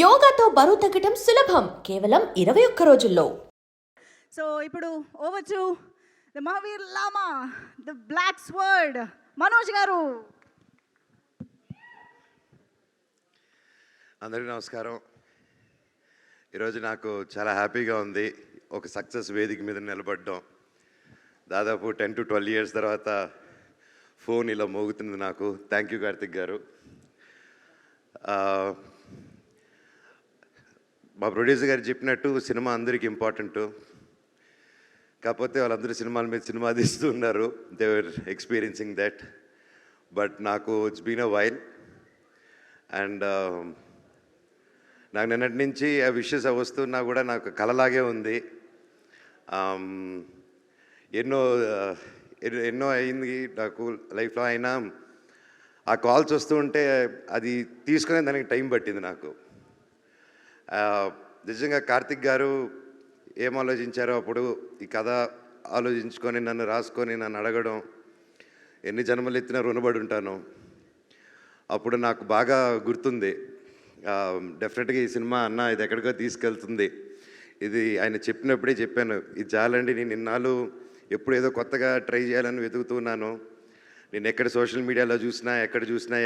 యోగాతో బరువు తగ్గటం సులభం కేవలం 21 రోజుల్లో. సో ఇప్పుడు ఓవర్ టు ద మహావీర్ లామా, ద బ్లాక్ స్వర్డ్, మనోజ్ గారు. అందరికీ నమస్కారం. ఈరోజు నాకు చాలా హ్యాపీగా ఉంది ఒక సక్సెస్ వేదిక మీద నిలబడడం. దాదాపు 10 to 12 years తర్వాత ఫోన్ ఇలా మోగుతుంది నాకు. థ్యాంక్ యూ కార్తిక్ గారు. మా ప్రొడ్యూసర్ గారు చెప్పినట్టు సినిమా అందరికీ ఇంపార్టెంట్. కాకపోతే వాళ్ళందరూ సినిమాల మీద సినిమా తీస్తూ ఉన్నారు. They were experiencing that. But నాకు it's been a while and నాకు నిన్నటి నుంచి ఆ విషెస్ వస్తున్నా కూడా నాకు కలలాగే ఉంది. ఎన్నో అయింది నాకు లైఫ్లో. అయినా ఆ కాల్స్ వస్తూ ఉంటే అది తీసుకునే దానికి టైం పట్టింది నాకు. నిజంగా కార్తిక్ గారు ఏం ఆలోచించారో అప్పుడు ఈ కథ ఆలోచించుకొని నన్ను రాసుకొని నన్ను అడగడం, ఎన్ని జన్మలు ఎత్తినా రుణపడి ఉంటాను. అప్పుడు నాకు బాగా గుర్తుంది. డెఫినెట్గా ఈ సినిమా అన్న ఇది ఎక్కడికో తీసుకెళ్తుంది. ఇది ఆయన చెప్పినప్పుడే చెప్పాను, ఇది చాలండి, నేను ఇన్నాళ్ళు ఎప్పుడు ఏదో కొత్తగా ట్రై చేయాలని వెతుకుతున్నాను. నేను ఎక్కడ సోషల్ మీడియాలో చూసినా,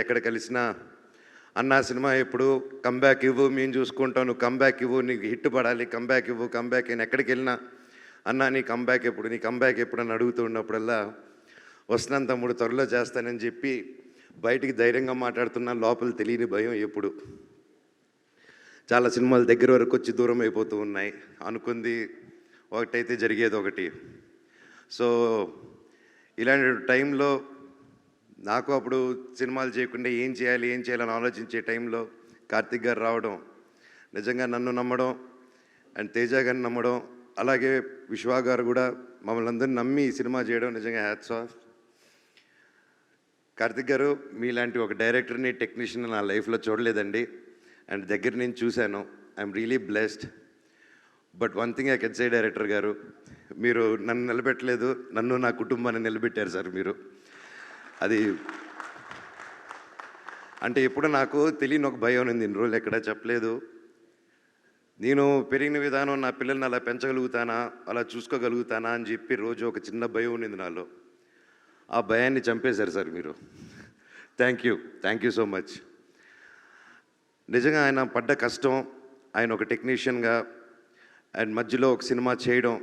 ఎక్కడ కలిసినా అన్న సినిమా ఎప్పుడు కంబ్యాక్ ఇవ్వు, మేము చూసుకుంటాం, నువ్వు కంబ్యాక్ ఇవ్వు, నీకు హిట్ పడాలి, కంబ్యాక్ ఇవ్వు, కంబ్యాక్. నేను ఎక్కడికి వెళ్ళినా అన్న నీ కంబ్యాక్ ఎప్పుడు అని అడుగుతూ ఉన్నప్పుడల్లా వస్తున్నాను తమ్ముడు, త్వరలో చేస్తానని చెప్పి బయటికి ధైర్యంగా మాట్లాడుతున్నా. లోపల తెలియని భయం ఎప్పుడు. చాలా సినిమాలు దగ్గర వరకు వచ్చి దూరం అయిపోతూ ఉన్నాయి. అనుకుంది ఒకటైతే జరిగేది ఒకటి. సో ఇలాంటి టైంలో నాకు అప్పుడు సినిమాలు చేయకుండా ఏం చేయాలని ఆలోచించే టైంలో కార్తిక్ గారు రావడం, నిజంగా నన్ను నమ్మడం అండ్ తేజ గారిని నమ్మడం, అలాగే విశ్వా గారు కూడా మమ్మల్ని అందరినీ నమ్మి ఈ సినిమా చేయడం నిజంగా హ్యాట్స్ ఆఫ్. కార్తిక్ గారు మీలాంటి ఒక డైరెక్టర్ని, టెక్నీషియన్ నా లైఫ్లో చూడలేదండి. అండ్ దగ్గర నేను చూశాను. I'm really blessed. But one thing I can say director గారు, మీరు నన్ను నిలబెట్టలేదు, నన్ను నా కుటుంబాన్ని నిలబెట్టారు సార్ మీరు. అది అంటే ఎప్పుడు నాకు తెలియని ఒక భయం ఉంది. ఇన్ని రోజులు ఎక్కడా చెప్పలేదు. నేను పెరిగిన విధానం నా పిల్లల్ని అలా పెంచగలుగుతానా, అలా చూసుకోగలుగుతానా అని చెప్పి రోజు ఒక చిన్న భయం ఉండింది నాలో. ఆ భయాన్ని చంపేశారు సార్ మీరు. Thank you so much. నిజంగా ఆయన పడ్డ కష్టం, ఆయన ఒక టెక్నీషియన్గా అండ్ మధ్యలో ఒక సినిమా చేయడం,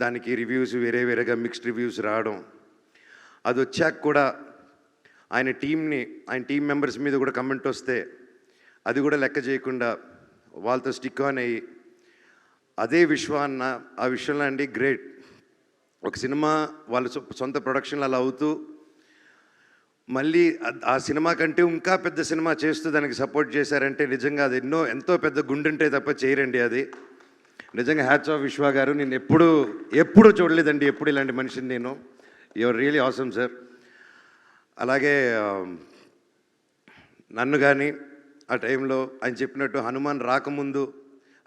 దానికి రివ్యూస్ వేరేగా మిక్స్డ్ రివ్యూస్ రావడం, అది వచ్చాక కూడా ఆయన టీం మెంబర్స్ మీద కూడా కమెంట్ వస్తే అది కూడా లెక్క చేయకుండా వాళ్ళతో స్టిక్ ఆన్ అయ్యి అదే విశ్వ అన్న ఆ విషయంలో అండి గ్రేట్. ఒక సినిమా వాళ్ళ సొంత ప్రొడక్షన్లు అలా అవుతూ మళ్ళీ ఆ సినిమా కంటే ఇంకా పెద్ద సినిమా చేస్తూ దానికి సపోర్ట్ చేశారంటే నిజంగా అది ఎంతో పెద్ద గుండుంటే తప్ప చేయరండి అది. నిజంగా హ్యాట్స్ ఆఫ్ విశ్వ గారు. నేను ఎప్పుడు చూడలేదండి ఎప్పుడు ఇలాంటి మనిషిని నేను. Your really awesome sir. అలాగే నన్ను కానీ ఆ టైంలో ఆయన చెప్పినట్టు హనుమాన్ రాకముందు,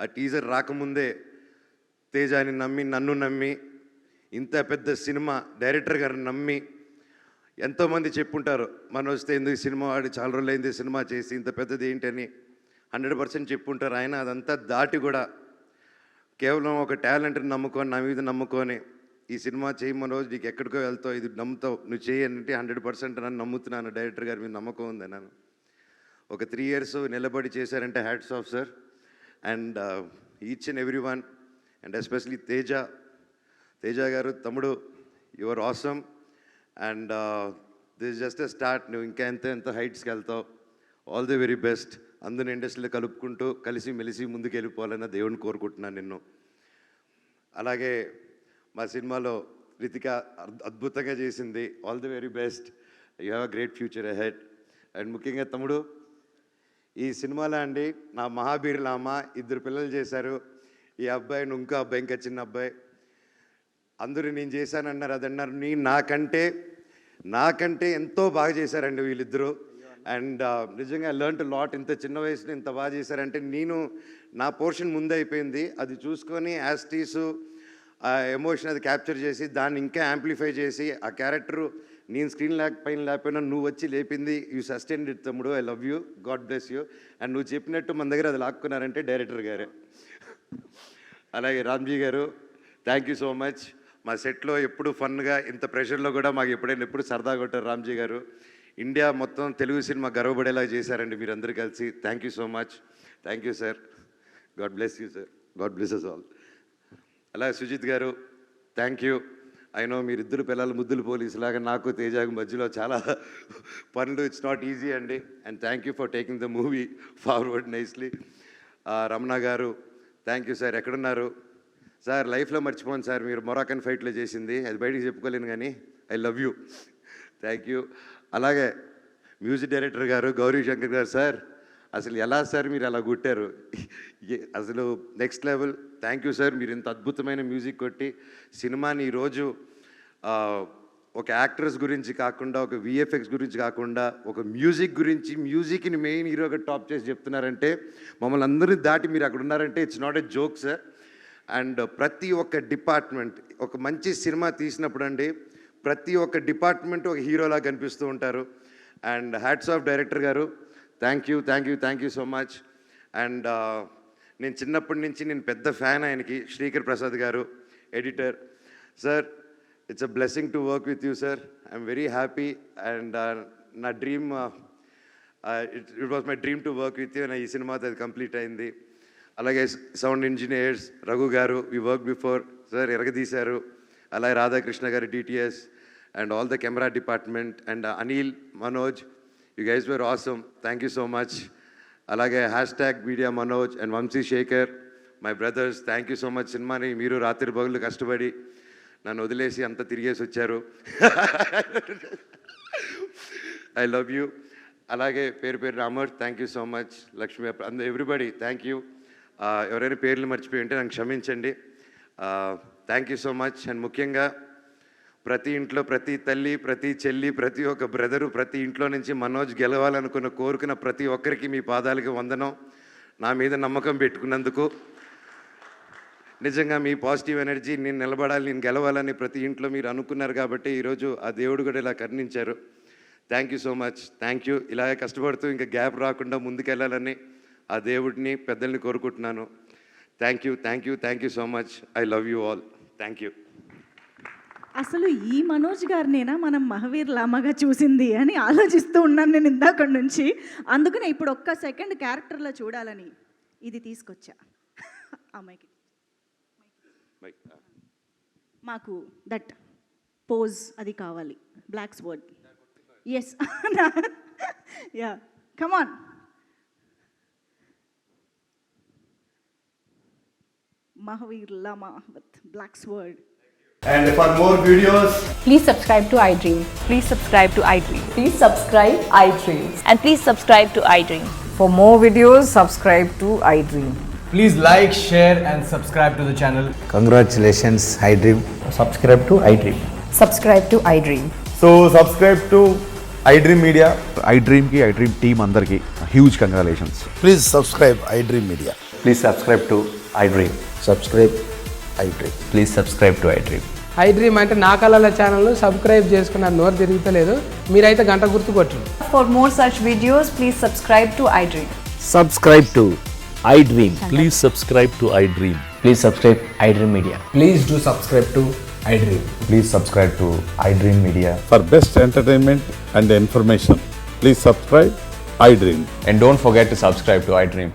ఆ టీజర్ రాకముందే తేజాని నమ్మి, నన్ను నమ్మి, ఇంత పెద్ద సినిమా డైరెక్టర్ గారిని నమ్మి, ఎంతోమంది చెప్పుంటారు మన వస్తే ఎందుకు సినిమా ఆడి చాలా రోజులు అయింది సినిమా చేసి ఇంత పెద్దది ఏంటని 100% చెప్పుంటారు. ఆయన అదంతా దాటి కూడా కేవలం ఒక టాలెంట్ని నమ్ముకొని, నా మీద నమ్ముకొని ఈ సినిమా చేయమని రోజు నీకు ఎక్కడికో వెళ్తావు, ఇది నమ్ముతావు, నువ్వు చేయంటే 100% నన్ను నమ్ముతున్నాను. డైరెక్టర్ గారి మీద నమ్మకం ఉంది. నన్ను ఒక 3 years నిలబడి చేశారంటే hats off sir. And each and every one and especially Teja గారు, తమ్ముడు, your awesome. And this just a start. నువ్వు ఇంకా ఎంత హైట్స్కి వెళ్తావు. All the very best. అందరిని ఇండస్ట్రీలో కలుపుకుంటూ కలిసి మెలిసి ముందుకు వెళ్ళిపోవాలని దేవుడిని కోరుకుంటున్నాను నిన్ను. అలాగే మా సినిమాలో రితిక అద్భుతంగా చేసింది. All the very best. You have a great future ahead. And ముఖ్యంగా తమ్ముడు, ఈ సినిమాలో అండి నా మహాబీర్ లామ 2 పిల్లలు చేశారు. ఈ అబ్బాయి, ఇంకో అబ్బాయి, ఇంకా చిన్న అబ్బాయి. అందరూ నేను చేశానన్నారు, అదన్నారు. నాకంటే ఎంతో బాగా చేశారండి వీళ్ళిద్దరూ. అండ్ నిజంగా లెర్న్ లాట్. ఇంత చిన్న వయసులో ఇంత బాగా చేశారంటే నా పోర్షన్ ముందే అయిపోయింది. అది చూసుకొని యాస్టీసు ఆ ఎమోషన్ అది క్యాప్చర్ చేసి దాన్ని ఇంకా యాంప్లిఫై చేసి ఆ క్యారెక్టరు నేను స్క్రీన్ లేకపోయినా నువ్వు వచ్చి లేపింది యూ సస్టైన్ ఇట్ తమ్ముడు, I love you, God bless you. And నువ్వు చెప్పినట్టు మన దగ్గర అది లాక్కున్నారంటే డైరెక్టర్ గారే. అలాగే రామ్జీ గారు, థ్యాంక్ యూ సో మచ్. మా సెట్లో ఎప్పుడు ఫన్గా, ఇంత ప్రెషర్లో కూడా మాకు ఎప్పుడు సరదా కొట్టారు రామ్జీ గారు. ఇండియా మొత్తం తెలుగు సినిమా గర్వపడేలా చేశారండి మీరందరూ కలిసి. Thank you so much. Thank you sir. God bless you sir. God bless us all. అలాగే సుజిత్ గారు, థ్యాంక్ యూ. అయినో మీరిద్దరు పిల్లలు ముద్దులు పోలీసులాగా నాకు తేజాకు మధ్యలో చాలా పనులు, ఇట్స్ నాట్ ఈజీ అండి. And thank you for taking the movie forward nicely. Ramana గారు, థ్యాంక్ యూ సార్. ఎక్కడున్నారు సార్? లైఫ్లో మర్చిపోను సార్ మీరు మొరాకన్ ఫైట్లో చేసింది, అది బయటికి చెప్పుకోలేను కానీ I love you. Thank you. అలాగే మ్యూజిక్ డైరెక్టర్ గారు గౌరీ శంకర్ గారు, సార్ అసలు ఎలా సార్ మీరు అలా కొట్టారు, అసలు next level. Thank you sir. మీరు ఇంత అద్భుతమైన మ్యూజిక్ కొట్టి సినిమాని ఈరోజు ఒక యాక్టర్స్ గురించి కాకుండా, ఒక విఎఫ్ఎక్స్ గురించి కాకుండా, ఒక మ్యూజిక్ గురించి, మ్యూజిక్ని మెయిన్ హీరోగా టాప్ చేసి చెప్తున్నారంటే, మమ్మల్ని అందరినీ దాటి మీరు అక్కడ ఉన్నారంటే it's not a joke sir. And ప్రతి ఒక్క డిపార్ట్మెంట్, ఒక మంచి సినిమా తీసినప్పుడు అండి ప్రతి ఒక్క డిపార్ట్మెంట్ ఒక హీరోలా కనిపిస్తూ ఉంటారు. అండ్ హ్యాట్స్ ఆఫ్ డైరెక్టర్ గారు, thank you, thank you, thank you so much. And నేను చిన్నప్పటి నుంచి నేను పెద్ద ఫ్యాన్ ఆయనకి, Srikar Prasad garu editor. Sir it's a blessing to work with you sir. I'm very happy. And నా dream, it was my dream to work with you. ఈ సినిమాతో అది కంప్లీట్ అయింది. అలాగే sound engineers Raghu garu, we work before sir, ఎరగదీశారు. అలాగే Radhakrishna garu DTS, and all the camera department, and Anil, Manoj, you guys were awesome. Thank you so much. అలాగే #media Manoj and Vamshi Shekhar, my brothers, thank you so much. సినిమాని మీరు రాత్రి పగళ్ళు కష్టపడి నన్ను వదిలేసి అంత తిరిగేసి వచ్చారు. I love you. అలాగే పేరు Amar, thank you so much. Lakshmi, everybody thank you. ఎవరైనా పేర్లు మర్చిపోయి ఉంటే నాకు క్షమించండి. Thank you so much. And ముఖ్యంగా ప్రతి ఇంట్లో ప్రతి తల్లి, ప్రతి చెల్లి, ప్రతి ఒక్క బ్రదరు, ప్రతి ఇంట్లో నుంచి మనోజ్ కోరుకున్న ప్రతి ఒక్కరికి మీ పాదాలకి వందనం. నా మీద నమ్మకం పెట్టుకున్నందుకు నిజంగా మీ పాజిటివ్ ఎనర్జీ, నేను నిలబడాలి, నేను గెలవాలని ప్రతి ఇంట్లో మీరు అనుకున్నారు కాబట్టి ఈరోజు ఆ దేవుడు కూడా ఇలా కరుణించారు. Thank you so much. Thank you. ఇలాగే కష్టపడుతూ ఇంకా గ్యాప్ రాకుండా ముందుకెళ్ళాలని ఆ దేవుడిని, పెద్దల్ని కోరుకుంటున్నాను. Thank you, thank you, thank you so much. I love you all. Thank you. అసలు ఈ మనోజ్ గారినేనా మనం మహావీర్ లామాగా చూసింది అని ఆలోచిస్తూ ఉన్నాను నేను ఇందాక నుంచి. అందుకనే ఇప్పుడు ఒక్క సెకండ్ క్యారెక్టర్లో చూడాలని ఇది తీసుకొచ్చా. అమ్మాయికి మాకు దట్ పోజ్ అది కావాలి, black sword. Yes, yeah, come on. Mahavir Lama with black sword. And for more videos, Please subscribe to iDream. Please subscribe to iDream. Please subscribe iDream. And please subscribe to iDream. For more videos, subscribe to iDream. please like, share and subscribe to the channel. Congratulations, iDream. Subscribe to iDream. Subscribe to iDream. So subscribe to iDream Media. iDream ki iDream team అందరికి huge congratulations. Please subscribe iDream Media. Please subscribe to iDream. Subscribe iDream. Please subscribe to iDream. iDream అంటే నా కళల ఛానల్ను subscribe చేసుకున్న నోరు తిరుగుతలేదు, మీరైతే గంట గుర్తు కొట్టండి. For more such videos, please subscribe to iDream. Subscribe to iDream. Please subscribe to iDream. Please subscribe iDream Media. Please do subscribe to iDream. Please subscribe to iDream Media. For best entertainment and information, please subscribe iDream. And don't forget to subscribe to iDream.